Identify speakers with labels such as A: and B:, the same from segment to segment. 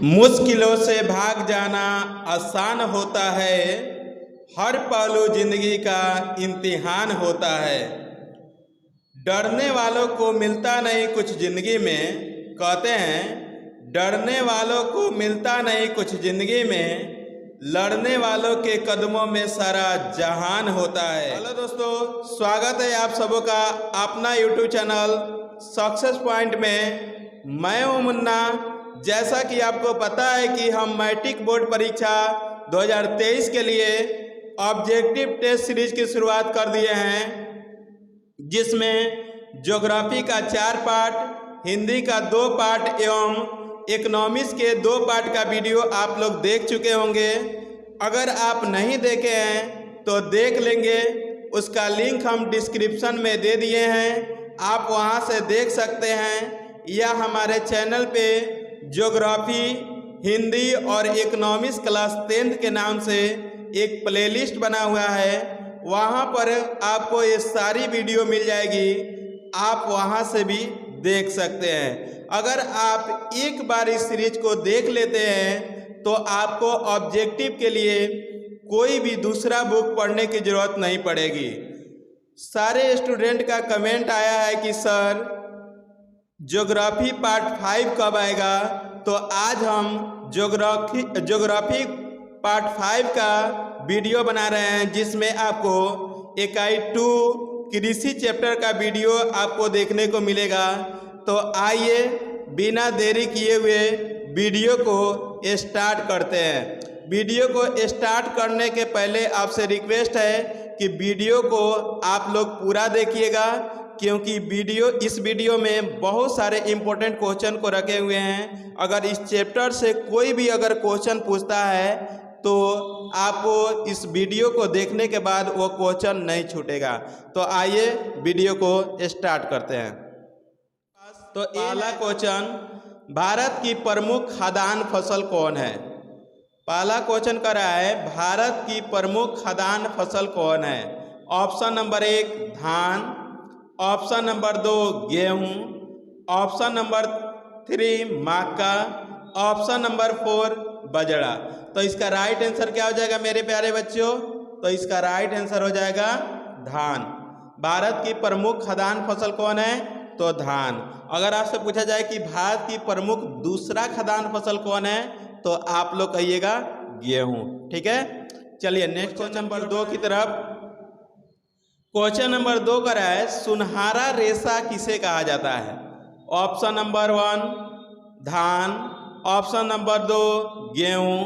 A: मुश्किलों से भाग जाना आसान होता है, हर पहलू जिंदगी का इम्तिहान होता है। डरने वालों को मिलता नहीं कुछ जिंदगी में, कहते हैं डरने वालों को मिलता नहीं कुछ जिंदगी में, लड़ने वालों के कदमों में सारा जहान होता है। हेलो दोस्तों, स्वागत है आप सबों का अपना यूट्यूब चैनल सक्सेस पॉइंट में। मैं हूं मुन्ना। जैसा कि आपको पता है कि हम मैट्रिक बोर्ड परीक्षा 2023 के लिए ऑब्जेक्टिव टेस्ट सीरीज की शुरुआत कर दिए हैं, जिसमें ज्योग्राफी का 4 पार्ट, हिंदी का 2 पार्ट एवं इकोनॉमिक्स के 2 पार्ट का वीडियो आप लोग देख चुके होंगे। अगर आप नहीं देखे हैं तो देख लेंगे, उसका लिंक हम डिस्क्रिप्शन में दे दिए हैं, आप वहां से देख सकते हैं। या हमारे चैनल पे ज्योग्राफी, हिंदी और इकोनॉमिक्स क्लास 10th के नाम से एक प्लेलिस्ट बना हुआ है, वहाँ पर आपको ये सारी वीडियो मिल जाएगी, आप वहाँ से भी देख सकते हैं। अगर आप एक बार इस सीरीज को देख लेते हैं तो आपको ऑब्जेक्टिव के लिए कोई भी दूसरा बुक पढ़ने की ज़रूरत नहीं पड़ेगी। सारे स्टूडेंट का कमेंट आया है कि सर ज्योग्राफी पार्ट 5 कब आएगा, तो आज हम ज्योग्राफी पार्ट 5 का वीडियो बना रहे हैं, जिसमें आपको इकाई 2 कृषि चैप्टर का वीडियो आपको देखने को मिलेगा। तो आइए बिना देरी किए हुए वीडियो को स्टार्ट करते हैं। वीडियो को स्टार्ट करने के पहले आपसे रिक्वेस्ट है कि वीडियो को आप लोग पूरा देखिएगा, क्योंकि इस वीडियो में बहुत सारे इम्पोर्टेंट क्वेश्चन को रखे हुए हैं। अगर इस चैप्टर से कोई भी अगर क्वेश्चन पूछता है तो आपको इस वीडियो को देखने के बाद वो क्वेश्चन नहीं छूटेगा। तो आइए वीडियो को स्टार्ट करते हैं। तो पहला क्वेश्चन, भारत की प्रमुख खाद्यान्न फसल कौन है? पहला क्वेश्चन कर रहा है, भारत की प्रमुख खाद्यान्न फसल कौन है? ऑप्शन नंबर 1 धान, ऑप्शन नंबर 2 गेहूं, ऑप्शन नंबर 3 मक्का, ऑप्शन नंबर 4 बाजरा। तो इसका राइट आंसर क्या हो जाएगा मेरे प्यारे बच्चों? तो इसका राइट आंसर हो जाएगा धान। भारत की प्रमुख खाद्यान्न फसल कौन है? तो धान। अगर आपसे पूछा जाए कि भारत की प्रमुख दूसरा खाद्यान्न फसल कौन है, तो आप लोग कहिएगा गेहूं। ठीक है, चलिए नेक्स्ट क्वेश्चन नंबर 2 की तरफ। क्वेश्चन नंबर 2 का है, सुनहरा रेशा किसे कहा जाता है? ऑप्शन नंबर 1 धान, ऑप्शन नंबर 2 गेहूं,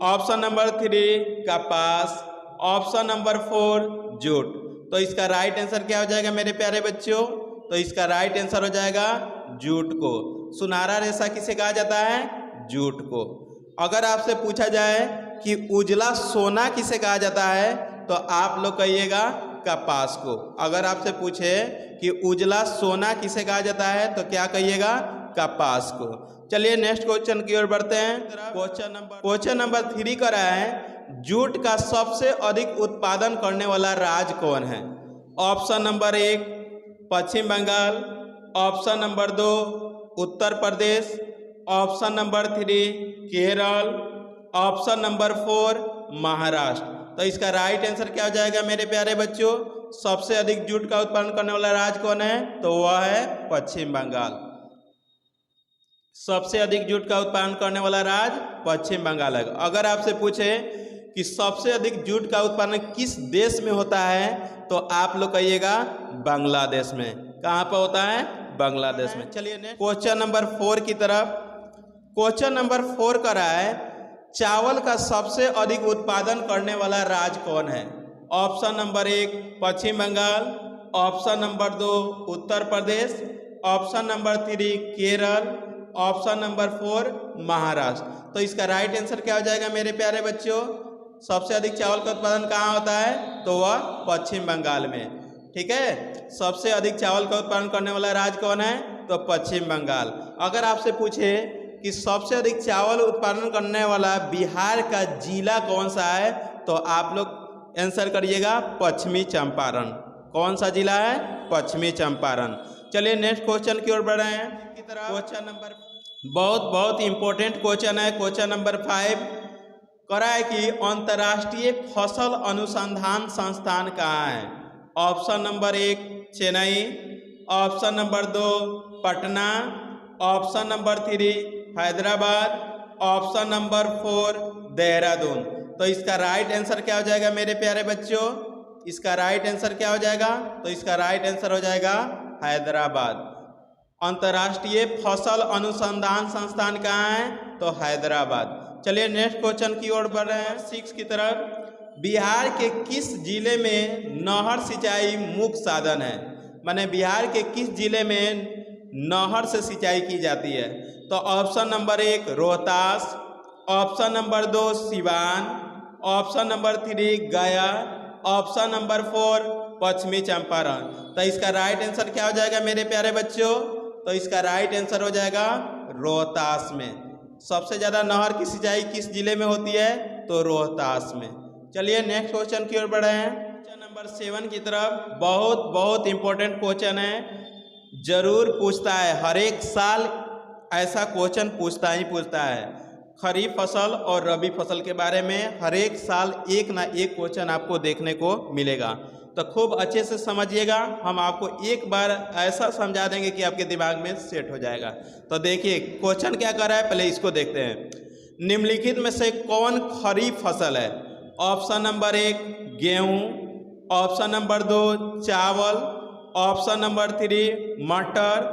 A: ऑप्शन नंबर 3 कपास, ऑप्शन नंबर 4 जूट। तो इसका राइट आंसर क्या हो जाएगा मेरे प्यारे बच्चों? तो इसका राइट आंसर हो जाएगा जूट को। सुनहरा रेशा किसे कहा जाता है? जूट को। अगर आपसे पूछा जाए कि उजला सोना किसे कहा जाता है, तो आप लोग कहिएगा कपास को। अगर आपसे पूछे कि उजला सोना किसे कहा जाता है, तो क्या कहिएगा? कपास को। चलिए नेक्स्ट क्वेश्चन की ओर बढ़ते हैं। क्वेश्चन नंबर 3 का रहा है, जूट का सबसे अधिक उत्पादन करने वाला राज्य कौन है? Option number 1 Paschim Bangal, option number 2 Uttar Pradesh, option number 3 Kerala, option number 4 Maharashtra. तो इसका राइट आंसर क्या हो जाएगा मेरे प्यारे बच्चों? सबसे अधिक जूट का उत्पादन करने वाला राज्य कौन है? तो वह है पश्चिम बंगाल। सबसे अधिक जूट का उत्पादन करने वाला राज्य पश्चिम बंगाल है। अगर आपसे पूछे कि सबसे अधिक जूट का उत्पादन किस देश में होता है, तो आप लोग कहिएगा बांग्लादेश में। कहाँ पर होता है? बांग्लादेश में। चलिए क्वेश्चन नंबर 4 की तरफ। क्वेश्चन नंबर 4 का रहा है, चावल का सबसे अधिक उत्पादन करने वाला राज्य कौन है? Option number 1 Paschim Bangal, option number 2 Uttar Pradesh, option number 3 Kerala, option number 4 Maharashtra. तो इसका राइट आंसर क्या हो जाएगा मेरे प्यारे बच्चों? सबसे अधिक चावल का उत्पादन कहाँ होता है? तो वह पश्चिम बंगाल में। ठीक है, सबसे अधिक चावल का उत्पादन करने वाला राज्य कौन है? तो पश्चिम बंगाल। अगर आपसे पूछे कि सबसे अधिक चावल उत्पादन करने वाला बिहार का जिला कौन सा है, तो आप लोग आंसर करिएगा पश्चिमी चंपारण। कौन सा जिला है? पश्चिमी चंपारण। चलिए नेक्स्ट क्वेश्चन की ओर बढ़ रहे हैं। बहुत बहुत इम्पोर्टेंट क्वेश्चन है। क्वेश्चन नंबर 5 करा है कि अंतर्राष्ट्रीय फसल अनुसंधान संस्थान कहाँ है। Option number 1 Chennai, option number 2 Patna, option number 3 Hyderabad, option number 4 Dehradun. तो इसका राइट आंसर क्या हो जाएगा मेरे प्यारे बच्चों? इसका राइट आंसर क्या हो जाएगा? तो इसका राइट आंसर हो जाएगा हैदराबाद। अंतर्राष्ट्रीय फसल अनुसंधान संस्थान कहाँ है? तो हैदराबाद। चलिए नेक्स्ट क्वेश्चन की ओर बढ़ रहे हैं 6 की तरफ। बिहार के किस जिले में नहर सिंचाई मुख्य साधन है? माने बिहार के किस जिले में नहर से सिंचाई की जाती है? तो option number 1 Rohtas, option number 2 Siwan, option number 3 गया, ऑप्शन नंबर 4 पश्चिमी चंपारण। तो इसका राइट आंसर क्या हो जाएगा मेरे प्यारे बच्चों? तो इसका राइट आंसर हो जाएगा रोहतास में। सबसे ज़्यादा नहर की सिंचाई किस जिले में होती है? तो रोहतास में। चलिए नेक्स्ट क्वेश्चन की ओर बढ़े हैं क्वेश्चन नंबर 7 की तरफ। बहुत बहुत इंपॉर्टेंट क्वेश्चन है, जरूर पूछता है, हर एक साल ऐसा क्वेश्चन पूछता है। खरीफ फसल और रबी फसल के बारे में हर एक साल एक ना एक क्वेश्चन आपको देखने को मिलेगा, तो खूब अच्छे से समझिएगा। हम आपको एक बार ऐसा समझा देंगे कि आपके दिमाग में सेट हो जाएगा। तो देखिए क्वेश्चन क्या कर रहा है, पहले इसको देखते हैं। निम्नलिखित में से कौन खरीफ फसल है? ऑप्शन नंबर 1 गेहूँ, ऑप्शन नंबर 2 चावल, ऑप्शन नंबर 3 मटर,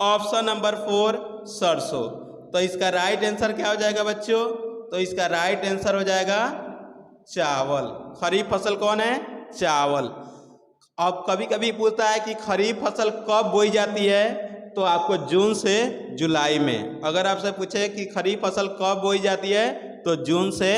A: ऑप्शन नंबर 4 सरसों। तो इसका राइट आंसर क्या हो जाएगा बच्चों? तो इसका राइट आंसर हो जाएगा चावल। खरीफ फसल कौन है? चावल। अब कभी कभी पूछता है कि खरीफ फसल कब बोई जाती है? तो आपको जून से जुलाई में। अगर आपसे पूछे कि खरीफ फसल कब बोई जाती है, तो जून से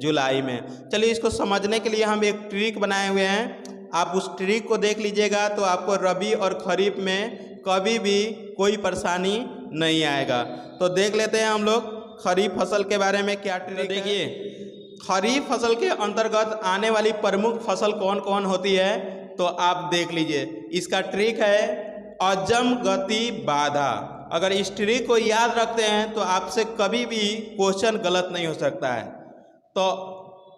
A: जुलाई में। चलिए इसको समझने के लिए हम एक ट्रिक बनाए हुए हैं, आप उस ट्रिक को देख लीजिएगा तो आपको रबी और खरीफ में कभी भी कोई परेशानी नहीं आएगा। तो देख लेते हैं हम लोग खरीफ फसल के बारे में क्या ट्रिक है। देखिए खरीफ फसल के अंतर्गत आने वाली प्रमुख फसल कौन कौन होती है, तो आप देख लीजिए। इसका ट्रिक है अजम गति बाधा। अगर इस ट्रिक को याद रखते हैं तो आपसे कभी भी क्वेश्चन गलत नहीं हो सकता है। तो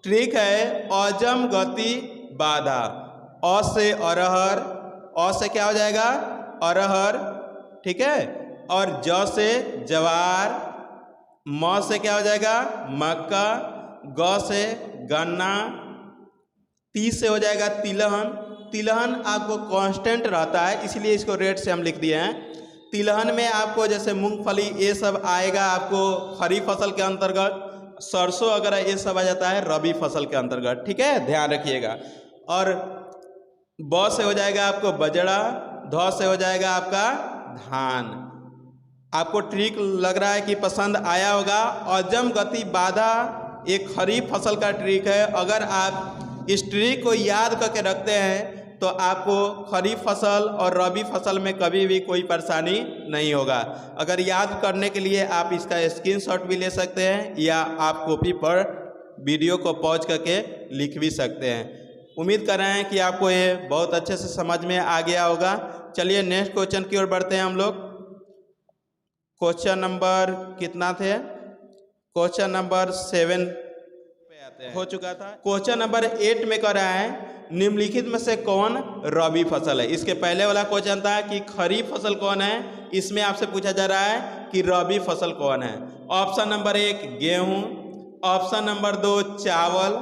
A: ट्रिक है अजम गति बाधा। अ से अरहर, अ से क्या हो जाएगा? अरहर, ठीक है। और ज से जवार, म से क्या हो जाएगा? मक्का, ग से गन्ना, ती से हो जाएगा तिलहन। तिलहन आपको कांस्टेंट रहता है, इसलिए इसको रेड से हम लिख दिए हैं। तिलहन में आपको जैसे मूंगफली ये सब आएगा आपको खरीफ फसल के अंतर्गत। सरसों वगैरह ये सब आ जाता है रबी फसल के अंतर्गत, ठीक है, ध्यान रखिएगा। और ब से हो जाएगा आपको बजड़ा, ध से हो जाएगा आपका धान। आपको ट्रिक लग रहा है कि पसंद आया होगा। अजम गति बाधा एक खरीफ फसल का ट्रिक है। अगर आप इस ट्रिक को याद करके रखते हैं तो आपको खरीफ फसल और रबी फसल में कभी भी कोई परेशानी नहीं होगा। अगर याद करने के लिए आप इसका स्क्रीनशॉट भी ले सकते हैं या आप कॉपी पर वीडियो को पॉज करके लिख भी सकते हैं। उम्मीद कर रहे हैं कि आपको ये बहुत अच्छे से समझ में आ गया होगा। चलिए नेक्स्ट क्वेश्चन की ओर बढ़ते हैं हम लोग। क्वेश्चन नंबर कितना थे? क्वेश्चन नंबर 7 पे आते हैं, हो चुका था। क्वेश्चन नंबर 8 में कर रहा है निम्नलिखित में से कौन रबी फसल है। इसके पहले वाला क्वेश्चन था कि खरीफ फसल कौन है, इसमें आपसे पूछा जा रहा है कि रबी फसल कौन है। ऑप्शन नंबर 1 गेहूँ, ऑप्शन नंबर 2 चावल,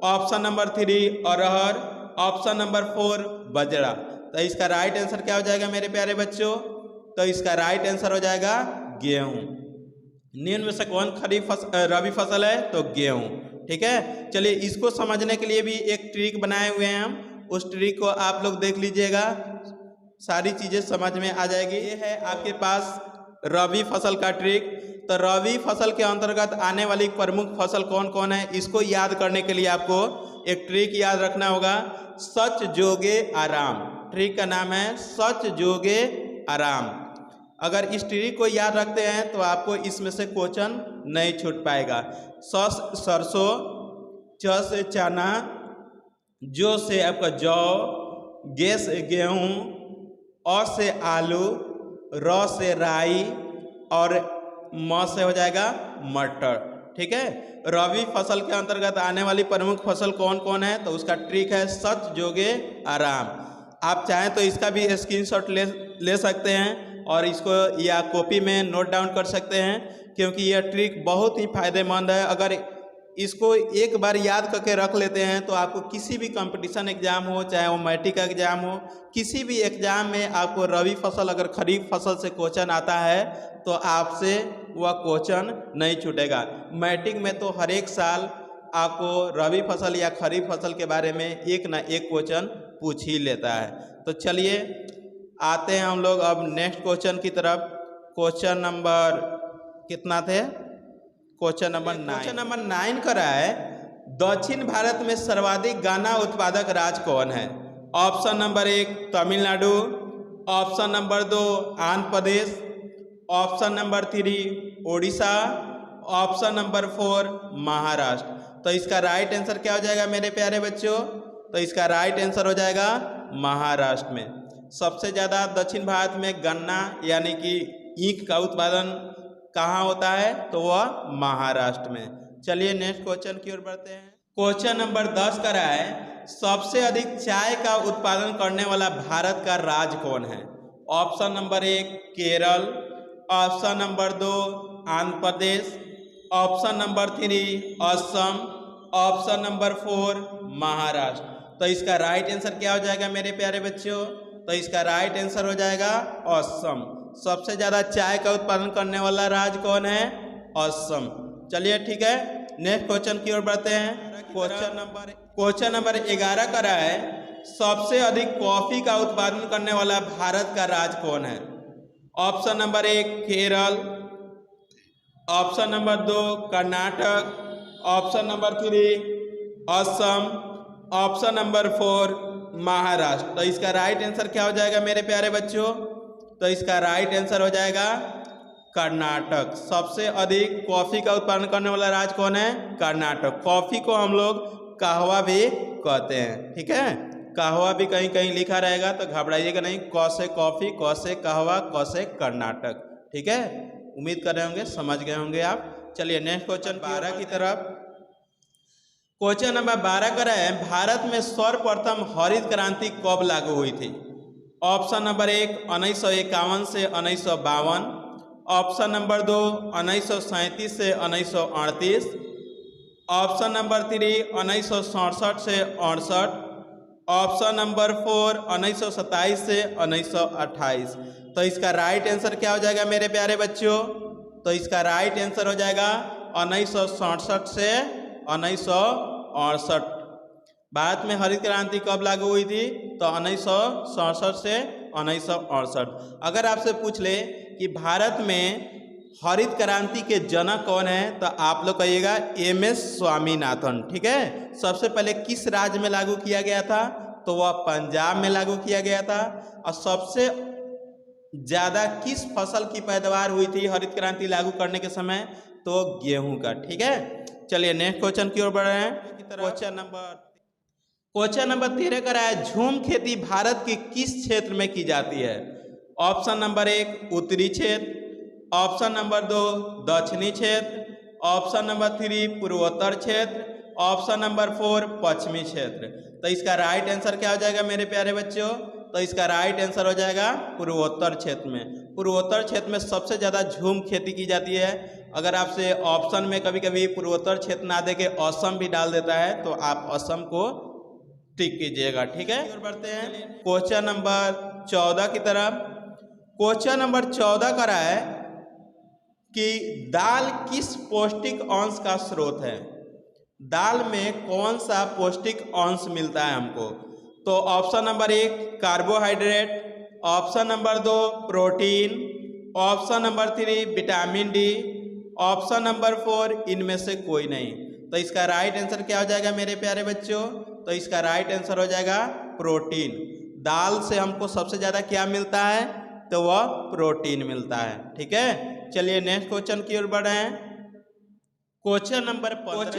A: ऑप्शन नंबर 3 अरहर, ऑप्शन नंबर 4 बजरा। तो इसका राइट आंसर क्या हो जाएगा मेरे प्यारे बच्चों? तो इसका राइट आंसर हो जाएगा गेहूँ। निम्न में से कौन रबी फसल है? तो गेहूँ, ठीक है। चलिए इसको समझने के लिए भी एक ट्रिक बनाए हुए हैं हम, उस ट्रिक को आप लोग देख लीजिएगा, सारी चीज़ें समझ में आ जाएगी। ये है आपके पास रबी फसल का ट्रिक। तो रबी फसल के अंतर्गत आने वाली प्रमुख फसल कौन कौन है, इसको याद करने के लिए आपको एक ट्रिक याद रखना होगा, सच जोगे आराम। ट्रिक का नाम है सच जोगे आराम। अगर इस ट्रिक को याद रखते हैं तो आपको इसमें से क्वेश्चन नहीं छूट पाएगा। सरसों, च से चना, जो से आपका जौ, गे से गेहूँ, अ से आलू, र से राई और म से हो जाएगा मटर। ठीक है, रबी फसल के अंतर्गत आने वाली प्रमुख फसल कौन कौन है? तो उसका ट्रिक है सच जोगे आराम। आप चाहें तो इसका भी स्क्रीनशॉट ले सकते हैं और इसको या कॉपी में नोट डाउन कर सकते हैं, क्योंकि यह ट्रिक बहुत ही फायदेमंद है। अगर इसको एक बार याद करके रख लेते हैं तो आपको किसी भी कंपटीशन एग्जाम हो, चाहे वो मैट्रिक का एग्जाम हो, किसी भी एग्जाम में आपको रबी फसल अगर खरीफ फसल से क्वेश्चन आता है तो आपसे वह क्वेश्चन नहीं छूटेगा। मैट्रिक में तो हर एक साल आपको रबी फसल या खरीफ फसल के बारे में एक ना एक क्वेश्चन पूछ ही लेता है। तो चलिए आते हैं हम लोग अब नेक्स्ट क्वेश्चन की तरफ। क्वेश्चन नंबर कितना थे? क्वेश्चन नंबर 9 का है, दक्षिण भारत में सर्वाधिक गन्ना उत्पादक राज्य कौन है? Option number 1 Tamil Nadu, option number 2 Andhra Pradesh, option number 3 Orissa, option number 4 Maharashtra. तो इसका राइट आंसर क्या हो जाएगा मेरे प्यारे बच्चों? तो इसका राइट आंसर हो जाएगा महाराष्ट्र में। सबसे ज़्यादा दक्षिण भारत में गन्ना यानी कि ईख का उत्पादन कहाँ होता है? तो वह महाराष्ट्र में। चलिए नेक्स्ट क्वेश्चन की ओर बढ़ते हैं। क्वेश्चन नंबर 10 का रहा है, सबसे अधिक चाय का उत्पादन करने वाला भारत का राज्य कौन है? Option number 1 Kerala, option number 2 Andhra Pradesh, option number 3 Assam, option number 4 Maharashtra. तो इसका राइट आंसर क्या हो जाएगा मेरे प्यारे बच्चों? तो इसका राइट आंसर हो जाएगा असम। सबसे ज़्यादा चाय का उत्पादन करने वाला राज्य कौन है? असम। चलिए ठीक है, नेक्स्ट क्वेश्चन की ओर बढ़ते हैं। क्वेश्चन नंबर 11 का रहा है, सबसे अधिक कॉफ़ी का उत्पादन करने वाला भारत का राज्य कौन है? Option number 1 Kerala, option number 2 Karnataka, option number 3 Assam, option number 4 Maharashtra. तो इसका राइट आंसर क्या हो जाएगा मेरे प्यारे बच्चों? तो इसका राइट आंसर हो जाएगा कर्नाटक। सबसे अधिक कॉफ़ी का उत्पादन करने वाला राज्य कौन है? कर्नाटक। कॉफ़ी को हम लोग कहवा भी कहते हैं। ठीक है, कहवा भी कहीं कहीं लिखा रहेगा तो घबराइएगा नहीं। क से कॉफ़ी, क से कहवा, क से कर्नाटक। ठीक है, उम्मीद कर रहे होंगे समझ गए होंगे आप। चलिए नेक्स्ट क्वेश्चन 12 की तरफ। क्वेश्चन नंबर 12 का है, भारत में सर्वप्रथम हरित क्रांति कब लागू हुई थी? ऑप्शन नंबर 1 1951 से 1952, ऑप्शन नंबर 2 1937 से 1938, ऑप्शन नंबर 3 1967 से 68, ऑप्शन नंबर 4 1927 से 1928। तो इसका राइट आंसर क्या हो जाएगा मेरे प्यारे बच्चों? तो इसका राइट आंसर हो जाएगा 1967 से 1968। भारत में हरित क्रांति कब लागू हुई थी? तो 1967 से 1968। अगर आपसे पूछ ले कि भारत में हरित क्रांति के जनक कौन है तो आप लोग कहिएगा MS स्वामीनाथन। ठीक है, सबसे पहले किस राज्य में लागू किया गया था? तो वह पंजाब में लागू किया गया था। और सबसे ज़्यादा किस फसल की पैदावार हुई थी हरित क्रांति लागू करने के समय? तो गेहूं का। ठीक है, चलिए नेक्स्ट क्वेश्चन की ओर बढ़ रहे हैं। क्वेश्चन नंबर 13 का है, झूम खेती भारत के किस क्षेत्र में की जाती है? ऑप्शन नंबर 1 उत्तरी क्षेत्र, ऑप्शन नंबर 2 दक्षिणी क्षेत्र, ऑप्शन नंबर 3 पूर्वोत्तर क्षेत्र, ऑप्शन नंबर 4 पश्चिमी क्षेत्र। तो इसका राइट आंसर क्या हो जाएगा मेरे प्यारे बच्चों? तो इसका राइट आंसर हो जाएगा पूर्वोत्तर क्षेत्र में। पूर्वोत्तर क्षेत्र में सबसे ज़्यादा झूम खेती की जाती है। अगर आपसे ऑप्शन में कभी कभी पूर्वोत्तर क्षेत्र ना दे के असम भी डाल देता है तो आप असम को टिक कीजिएगा। ठीक है, बढ़ते हैं क्वेश्चन नंबर 14 की तरफ। क्वेश्चन नंबर 14 का रहा है कि दाल किस पौष्टिक अंश का स्रोत है? दाल में कौन सा पौष्टिक अंश मिलता है हमको? तो option number 1 carbohydrate, option number 2 protein, option number 3 vitamin D, option number 4 इनमें से कोई नहीं। तो इसका राइट आंसर क्या हो जाएगा मेरे प्यारे बच्चों? तो इसका राइट आंसर हो जाएगा प्रोटीन। दाल से हमको सबसे ज़्यादा क्या मिलता है? तो वह प्रोटीन मिलता है। ठीक है, चलिए नेक्स्ट क्वेश्चन की ओर बढ़े हैं। क्वेश्चन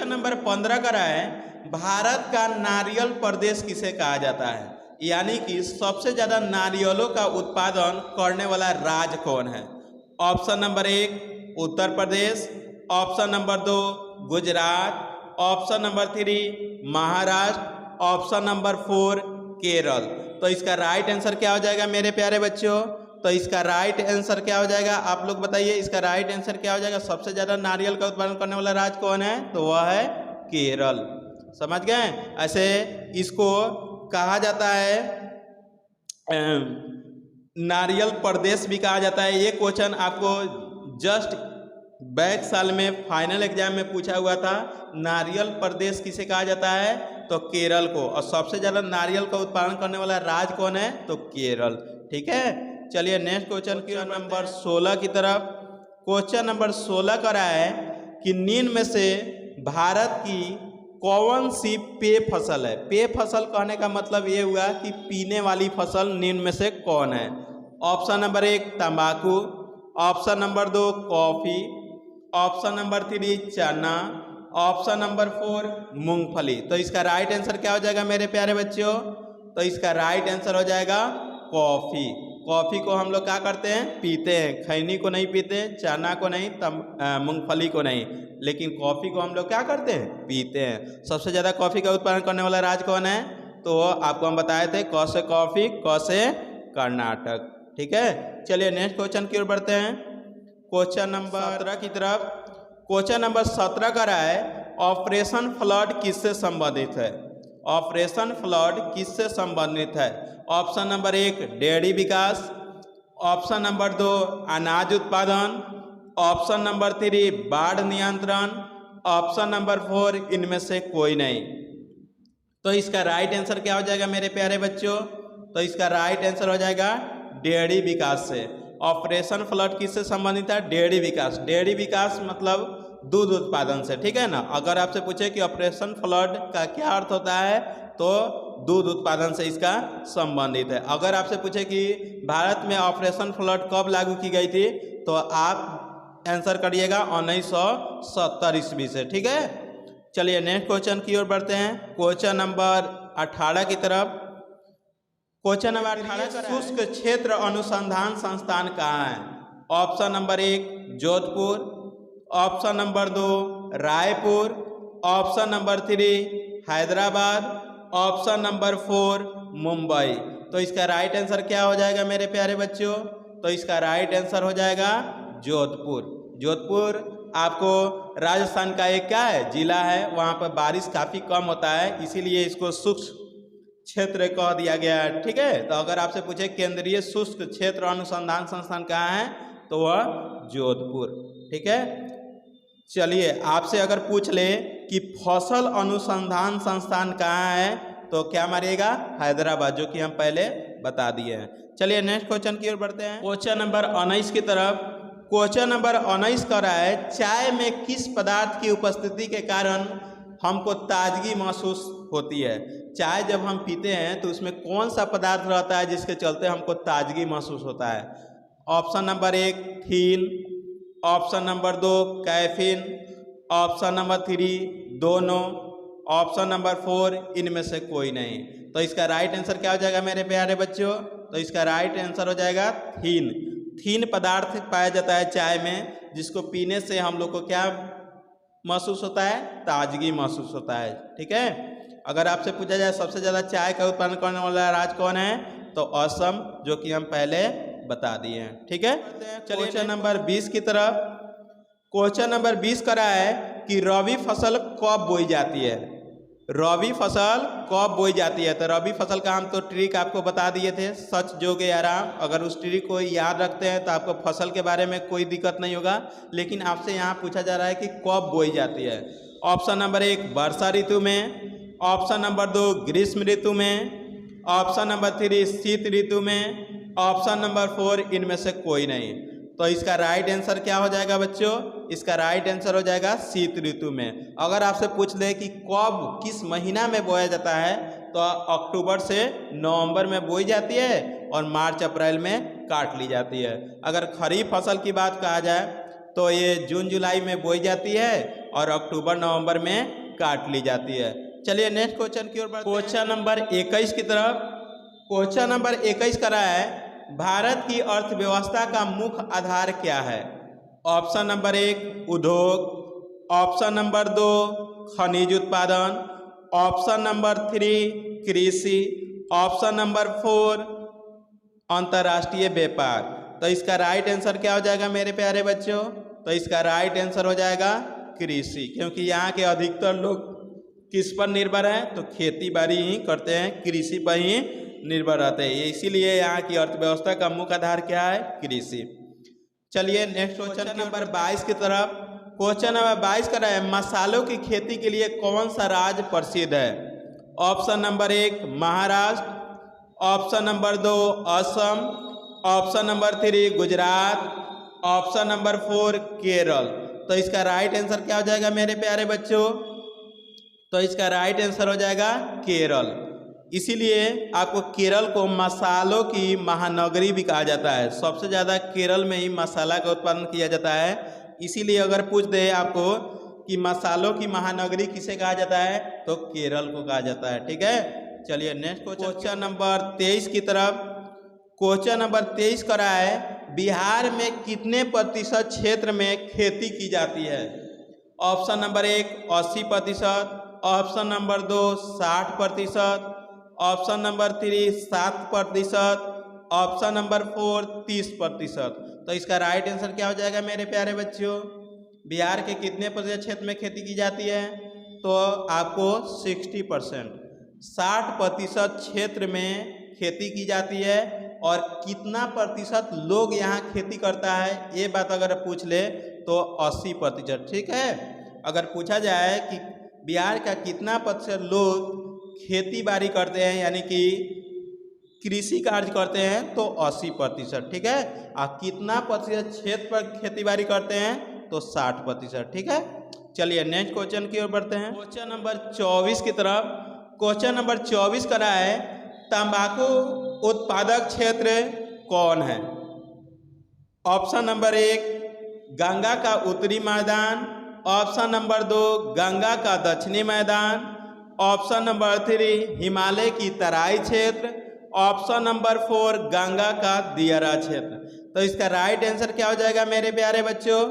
A: नंबर 15 का रहा है, भारत का नारियल प्रदेश किसे कहा जाता है? यानी कि सबसे ज़्यादा नारियलों का उत्पादन करने वाला राज्य कौन है? Option number 1 Uttar Pradesh, option number 2 Gujarat, option number 3 Maharashtra, option number 4 Kerala. तो इसका राइट आंसर क्या हो जाएगा मेरे प्यारे बच्चों? तो इसका राइट आंसर क्या हो जाएगा, आप लोग बताइए इसका राइट आंसर क्या हो जाएगा? सबसे ज़्यादा नारियल का उत्पादन करने वाला राज्य कौन है? तो वह है केरल। समझ गए? ऐसे इसको कहा जाता है नारियल प्रदेश भी कहा जाता है। ये क्वेश्चन आपको जस्ट बैक साल में फाइनल एग्जाम में पूछा हुआ था। नारियल प्रदेश किसे कहा जाता है? तो केरल को। और सबसे ज़्यादा नारियल का उत्पादन करने वाला राज्य कौन है? तो केरल। ठीक है, चलिए नेक्स्ट क्वेश्चन नंबर 16 की तरफ। क्वेश्चन नंबर 16 का रहा है कि निम्न में से भारत की कौन सी पेय फसल है? पेय फसल कहने का मतलब ये हुआ कि पीने वाली फसल निम्न में से कौन है? ऑप्शन नंबर 1 तंबाकू, option number 2 coffee, option number 3 चना, ऑप्शन नंबर 4 मूंगफली। तो इसका राइट आंसर क्या हो जाएगा मेरे प्यारे बच्चों? तो इसका राइट आंसर हो जाएगा कॉफ़ी। कॉफ़ी को हम लोग क्या करते हैं? पीते हैं। खैनी को नहीं पीते, चना को नहीं, मूंगफली को नहीं, लेकिन कॉफ़ी को हम लोग क्या करते हैं? पीते हैं। सबसे ज़्यादा कॉफ़ी का उत्पादन करने वाला राज्य कौन है? तो आपको हम बताए थे क से कॉफ़ी, क से कर्नाटक। ठीक है, चलिए नेक्स्ट क्वेश्चन की ओर बढ़ते हैं। क्वेश्चन नंबर 17 की तरफ। क्वेश्चन नंबर 17 का रहा है ऑपरेशन फ्लड किससे संबंधित है? ऑपरेशन फ्लड किससे संबंधित है? ऑप्शन नंबर 1 डेयरी विकास, ऑप्शन नंबर 2 अनाज उत्पादन, ऑप्शन नंबर 3 बाढ़ नियंत्रण, ऑप्शन नंबर 4 इनमें से कोई नहीं। तो इसका राइट आंसर क्या हो जाएगा मेरे प्यारे बच्चों? तो इसका राइट आंसर हो जाएगा डेयरी विकास से। ऑपरेशन फ्लड किससे संबंधित है? डेयरी विकास। डेयरी विकास मतलब दूध उत्पादन से। ठीक है ना? अगर आपसे पूछे कि ऑपरेशन फ्लड का क्या अर्थ होता है, तो दूध उत्पादन से इसका संबंधित है। अगर आपसे पूछे कि भारत में ऑपरेशन फ्लड कब लागू की गई थी, तो आप आंसर करिएगा 1970 ईस्वी से। ठीक है, चलिए नेक्स्ट क्वेश्चन की ओर बढ़ते हैं। क्वेश्चन नंबर 18 की तरफ। क्वेश्चन नंबर 18 शुष्क क्षेत्र अनुसंधान संस्थान कहाँ है? Option number 1 Jodhpur, option number 2 Raipur, option number 3 Hyderabad, option number 4 Mumbai. तो इसका राइट आंसर क्या हो जाएगा मेरे प्यारे बच्चों? तो इसका राइट आंसर हो जाएगा जोधपुर। जोधपुर आपको राजस्थान का एक क्या है? जिला है। वहाँ पर बारिश काफ़ी कम होता है, इसीलिए इसको शुष्क क्षेत्र कह दिया गया है। ठीक है, तो अगर आपसे पूछे केंद्रीय शुष्क क्षेत्र अनुसंधान संस्थान कहाँ है, तो वह जोधपुर। ठीक है, चलिए आपसे अगर पूछ ले कि फसल अनुसंधान संस्थान कहाँ है, तो क्या मारिएगा? हैदराबाद, जो कि हम पहले बता दिए हैं। चलिए नेक्स्ट क्वेश्चन की ओर बढ़ते हैं। क्वेश्चन नंबर 19 की तरफ। क्वेश्चन नंबर 19 का रहा है चाय में किस पदार्थ की उपस्थिति के कारण हमको ताजगी महसूस होती है? चाय जब हम पीते हैं तो उसमें कौन सा पदार्थ रहता है जिसके चलते हमको ताजगी महसूस होता है? Option number 1 theine, option number 2 caffeine, option number 3 दोनों, ऑप्शन नंबर 4 इनमें से कोई नहीं। तो इसका राइट आंसर क्या हो जाएगा मेरे प्यारे बच्चों? तो इसका राइट आंसर हो जाएगा थीन। थीन पदार्थ पाया जाता है चाय में, जिसको पीने से हम लोग को क्या महसूस होता है? ताजगी महसूस होता है। ठीक है, अगर आपसे पूछा जाए सबसे ज़्यादा चाय का उत्पादन करने वाला राज्य कौन है, तो असम, जो कि हम पहले बता दिए हैं। ठीक है, चलिए क्वेश्चन नंबर 20 की तरफ। क्वेश्चन नंबर 20 का रहा है कि रबी फसल कब बोई जाती है? रबी फसल कब बोई जाती है? तो रबी फसल का हम तो ट्रिक आपको बता दिए थे, सच जोगे आराम। अगर उस ट्रिक को याद रखते हैं तो आपको फसल के बारे में कोई दिक्कत नहीं होगा। लेकिन आपसे यहाँ पूछा जा रहा है कि कब बोई जाती है। ऑप्शन नंबर 1 वर्षा ऋतु में, ऑप्शन नंबर 2 ग्रीष्म ऋतु में, ऑप्शन नंबर 3 शीत ऋतु में, ऑप्शन नंबर 4 इनमें से कोई नहीं। तो इसका राइट आंसर क्या हो जाएगा बच्चों? इसका राइट आंसर हो जाएगा शीत ऋतु में। अगर आपसे पूछ ले कि कब किस महीना में बोया जाता है, तो अक्टूबर से नवंबर में बोई जाती है और मार्च अप्रैल में काट ली जाती है। अगर खरीफ फसल की बात कहा जाए तो ये जून जुलाई में बोई जाती है और अक्टूबर नवंबर में काट ली जाती है। चलिए नेक्स्ट क्वेश्चन की ओर बढ़ते हैं। क्वेश्चन नंबर 21 की तरफ। क्वेश्चन नंबर 21 का रहा है भारत की अर्थव्यवस्था का मुख्य आधार क्या है? ऑप्शन नंबर 1 उद्योग, ऑप्शन नंबर 2 खनिज उत्पादन, ऑप्शन नंबर 3 कृषि, ऑप्शन नंबर 4 अंतर्राष्ट्रीय व्यापार। तो इसका राइट आंसर क्या हो जाएगा मेरे प्यारे बच्चों? तो इसका राइट आंसर हो जाएगा कृषि, क्योंकि यहाँ के अधिकतर लोग किस पर निर्भर हैं? तो खेती बाड़ी ही करते हैं, कृषि पर ही निर्भर रहते हैं, इसीलिए यहाँ की अर्थव्यवस्था का मुख्य आधार क्या है? कृषि। चलिए नेक्स्ट क्वेश्चन नंबर 22 की तरफ। क्वेश्चन नंबर 22 का है मसालों की खेती के लिए कौन सा राज्य प्रसिद्ध है? Option number 1 Maharashtra, option number 2 Assam, option number 3 Gujarat, option number 4 Kerala. तो इसका राइट आंसर क्या हो जाएगा मेरे प्यारे बच्चों? तो इसका राइट आंसर हो जाएगा केरल। इसीलिए आपको केरल को मसालों की महानगरी भी कहा जाता है। सबसे ज़्यादा केरल में ही मसाला का उत्पादन किया जाता है। इसीलिए अगर पूछ दे आपको कि मसालों की महानगरी किसे कहा जाता है, तो केरल को कहा जाता है। ठीक है, चलिए नेक्स्ट क्वेश्चन नंबर 23 की तरफ। क्वेश्चन नंबर 23 का है बिहार में कितने प्रतिशत क्षेत्र में खेती की जाती है? Option number 1 80%, option number 2 60%, option number 3 7%, option number 4 30%। तो इसका राइट आंसर क्या हो जाएगा मेरे प्यारे बच्चों? बिहार के कितने प्रतिशत क्षेत्र में खेती की जाती है? तो आपको 60%, 60% क्षेत्र में खेती की जाती है। और कितना प्रतिशत लोग यहाँ खेती करता है, ये बात अगर पूछ ले तो 80%। ठीक है, अगर पूछा जाए कि बिहार का कितना प्रतिशत लोग खेती बाड़ी करते हैं यानी कि कृषि कार्य करते हैं, तो 80%। ठीक है, और कितना प्रतिशत क्षेत्र पर खेती बाड़ी करते हैं, तो 60%। ठीक है, चलिए नेक्स्ट क्वेश्चन की ओर बढ़ते हैं। क्वेश्चन नंबर 24 की तरफ। क्वेश्चन नंबर 24 का है तंबाकू उत्पादक क्षेत्र कौन है? ऑप्शन नंबर 1 गंगा का उत्तरी मैदान, ऑप्शन नंबर 2 गंगा का दक्षिणी मैदान, ऑप्शन नंबर 3 हिमालय की तराई क्षेत्र, ऑप्शन नंबर 4 गंगा का दियारा क्षेत्र। तो इसका राइट आंसर क्या हो जाएगा मेरे प्यारे बच्चों?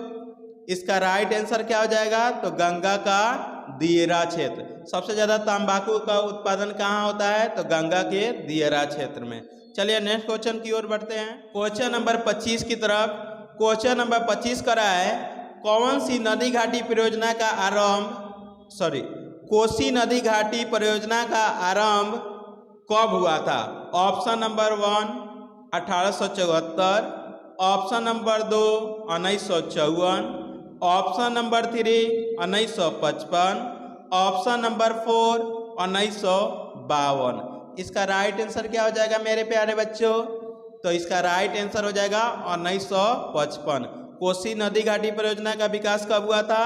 A: इसका राइट आंसर क्या हो जाएगा? तो गंगा का दियारा क्षेत्र। सबसे ज़्यादा तंबाकू का उत्पादन कहाँ होता है? तो गंगा के दियारा क्षेत्र में। चलिए नेक्स्ट क्वेश्चन की ओर बढ़ते हैं। क्वेश्चन नंबर 25 की तरफ। क्वेश्चन नंबर 25 का है कौन सी नदी घाटी परियोजना का कोसी नदी घाटी परियोजना का आरंभ कब हुआ था? Option number 1 1874, option number 2 1954, option number 3 1955, option number 4 1952। इसका राइट आंसर क्या हो जाएगा मेरे प्यारे बच्चों? तो इसका राइट आंसर हो जाएगा 1955। कोसी नदी घाटी परियोजना का विकास कब हुआ था?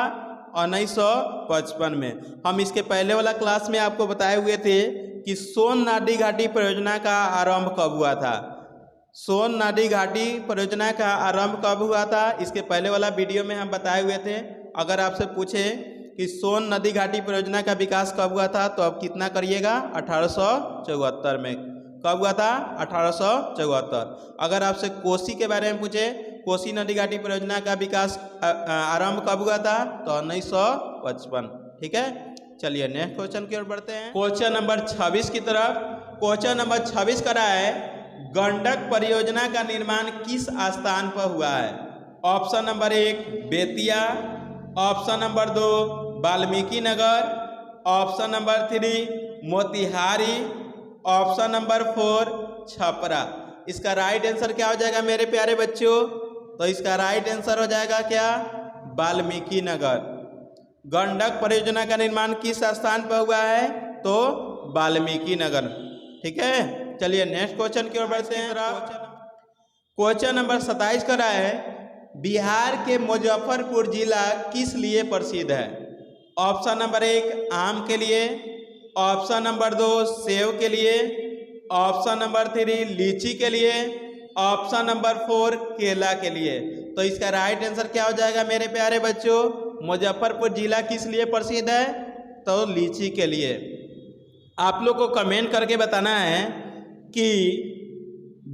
A: 1955 में। हम इसके पहले वाला क्लास में आपको बताए हुए थे कि सोन नदी घाटी परियोजना का आरंभ कब हुआ था। सोन नदी घाटी परियोजना का आरंभ कब हुआ था, इसके पहले वाला वीडियो में हम बताए हुए थे। अगर आपसे पूछे कि सोन नदी घाटी परियोजना का विकास कब हुआ था, तो अब कितना करिएगा? 1874 में। कब हुआ था? 1874। अगर आपसे कोसी के बारे में पूछे, कोसी नदी घाटी परियोजना का विकास आरंभ कब हुआ था, तो 1955। ठीक है, चलिए नेक्स्ट क्वेश्चन की ओर बढ़ते हैं। क्वेश्चन नंबर 26 की तरफ। क्वेश्चन नंबर 26 का है गंडक परियोजना का निर्माण किस स्थान पर हुआ है? Option number 1 Bettiah, option number 2 Valmiki Nagar, option number 3 Motihari, option number 4 Chhapra. इसका राइट आंसर क्या हो जाएगा मेरे प्यारे बच्चों? तो इसका राइट आंसर हो जाएगा क्या? वाल्मीकि नगर। गंडक परियोजना का निर्माण किस स्थान पर हुआ है? तो वाल्मीकि नगर। ठीक है, चलिए नेक्स्ट क्वेश्चन की ओर बढ़ते हैं। क्वेश्चन नंबर 27 का है बिहार के मुजफ्फरपुर जिला किस लिए प्रसिद्ध है? ऑप्शन नंबर 1 आम के लिए, ऑप्शन नंबर 2 सेब के लिए, ऑप्शन नंबर 3 लीची के लिए, ऑप्शन नंबर 4 केला के लिए। तो इसका राइट आंसर क्या हो जाएगा मेरे प्यारे बच्चों? मुजफ्फरपुर जिला किस लिए प्रसिद्ध है? तो लीची के लिए। आप लोग को कमेंट करके बताना है कि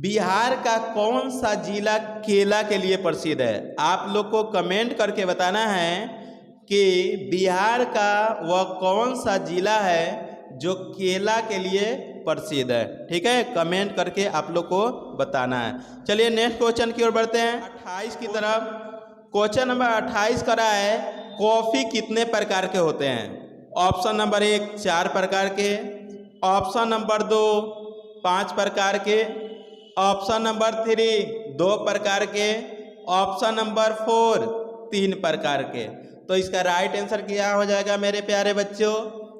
A: बिहार का कौन सा जिला केला के लिए प्रसिद्ध है? आप लोग को कमेंट करके बताना है कि बिहार का वह कौन सा जिला है जो केला के लिए प्रसिद्ध है। ठीक है, कमेंट करके आप लोग को बताना है। चलिए नेक्स्ट क्वेश्चन की ओर बढ़ते हैं। 28 की तरफ क्वेश्चन नंबर 28 करा है, कॉफ़ी कितने प्रकार के होते हैं? ऑप्शन नंबर 1 4 प्रकार के, ऑप्शन नंबर 2 5 प्रकार के, ऑप्शन नंबर 3 2 प्रकार के, ऑप्शन नंबर 4 3 प्रकार के। तो इसका राइट आंसर क्या हो जाएगा मेरे प्यारे बच्चों?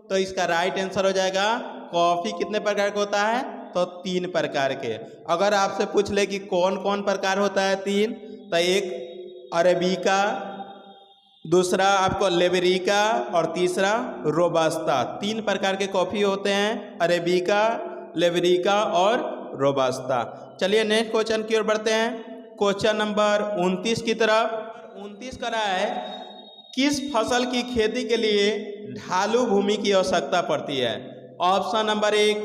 A: तो इसका राइट आंसर हो जाएगा कॉफ़ी कितने प्रकार का होता है? तो 3 प्रकार के। अगर आपसे पूछ ले कि कौन कौन प्रकार होता है 3, तो एक अरेबिका, दूसरा आपको लेबरिका और तीसरा रोबास्ता। 3 प्रकार के कॉफ़ी होते हैं, अरेबिका, लेबरिका और रोबास्ता। चलिए नेक्स्ट क्वेश्चन की ओर बढ़ते हैं। क्वेश्चन नंबर 29 की तरफ 29 करा है, किस फसल की खेती के लिए ढालू भूमि की आवश्यकता पड़ती है? ऑप्शन नंबर 1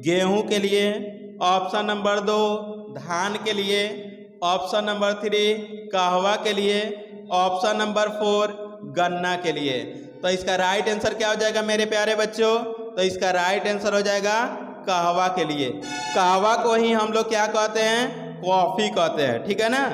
A: गेहूं के लिए, ऑप्शन नंबर 2 धान के लिए, ऑप्शन नंबर 3 कहवा के लिए, ऑप्शन नंबर 4 गन्ना के लिए। तो इसका राइट आंसर क्या हो जाएगा मेरे प्यारे बच्चों? तो इसका राइट आंसर हो जाएगा कहवा के लिए। कहवा को ही हम लोग क्या कहते हैं? कॉफ़ी कहते हैं। ठीक है ना,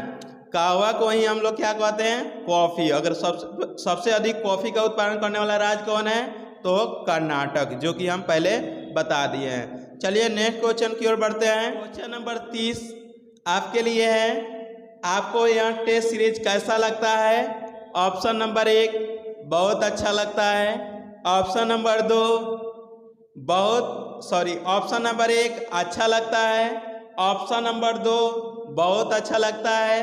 A: कहवा को ही हम लोग क्या कहते हैं? कॉफ़ी। अगर सबसे अधिक कॉफ़ी का उत्पादन करने वाला राज्य कौन है? तो कर्नाटक, जो कि हम पहले बता दिए हैं। चलिए नेक्स्ट क्वेश्चन की ओर बढ़ते हैं। क्वेश्चन नंबर 30 आपके लिए है, आपको यह टेस्ट सीरीज कैसा लगता है? ऑप्शन नंबर 1 बहुत अच्छा लगता है, ऑप्शन नंबर 2 ऑप्शन नंबर 1 अच्छा लगता है, ऑप्शन नंबर 2 बहुत अच्छा लगता है,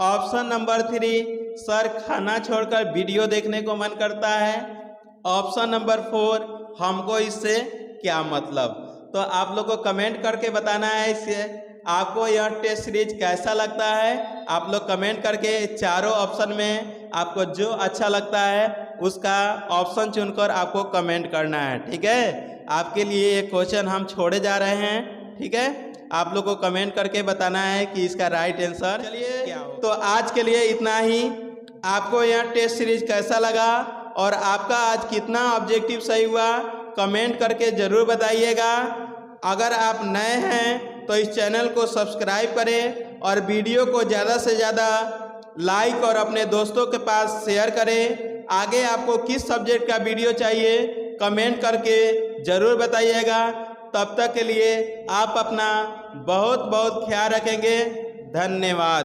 A: ऑप्शन नंबर 3 सर खाना छोड़कर वीडियो देखने को मन करता है, ऑप्शन नंबर 4 हमको इससे क्या मतलब। तो आप लोग को कमेंट करके बताना है इससे आपको यह टेस्ट सीरीज कैसा लगता है। आप लोग कमेंट करके चारों ऑप्शन में आपको जो अच्छा लगता है उसका ऑप्शन चुनकर आपको कमेंट करना है। ठीक है, आपके लिए ये क्वेश्चन हम छोड़े जा रहे हैं। ठीक है, आप लोग को कमेंट करके बताना है कि इसका राइट आंसर चलिए क्या हो। तो आज के लिए इतना ही। आपको यह टेस्ट सीरीज कैसा लगा और आपका आज कितना ऑब्जेक्टिव सही हुआ, कमेंट करके ज़रूर बताइएगा। अगर आप नए हैं तो इस चैनल को सब्सक्राइब करें और वीडियो को ज़्यादा से ज़्यादा लाइक और अपने दोस्तों के पास शेयर करें। आगे आपको किस सब्जेक्ट का वीडियो चाहिए कमेंट करके ज़रूर बताइएगा। तब तक के लिए आप अपना बहुत बहुत ख्याल रखेंगे। धन्यवाद।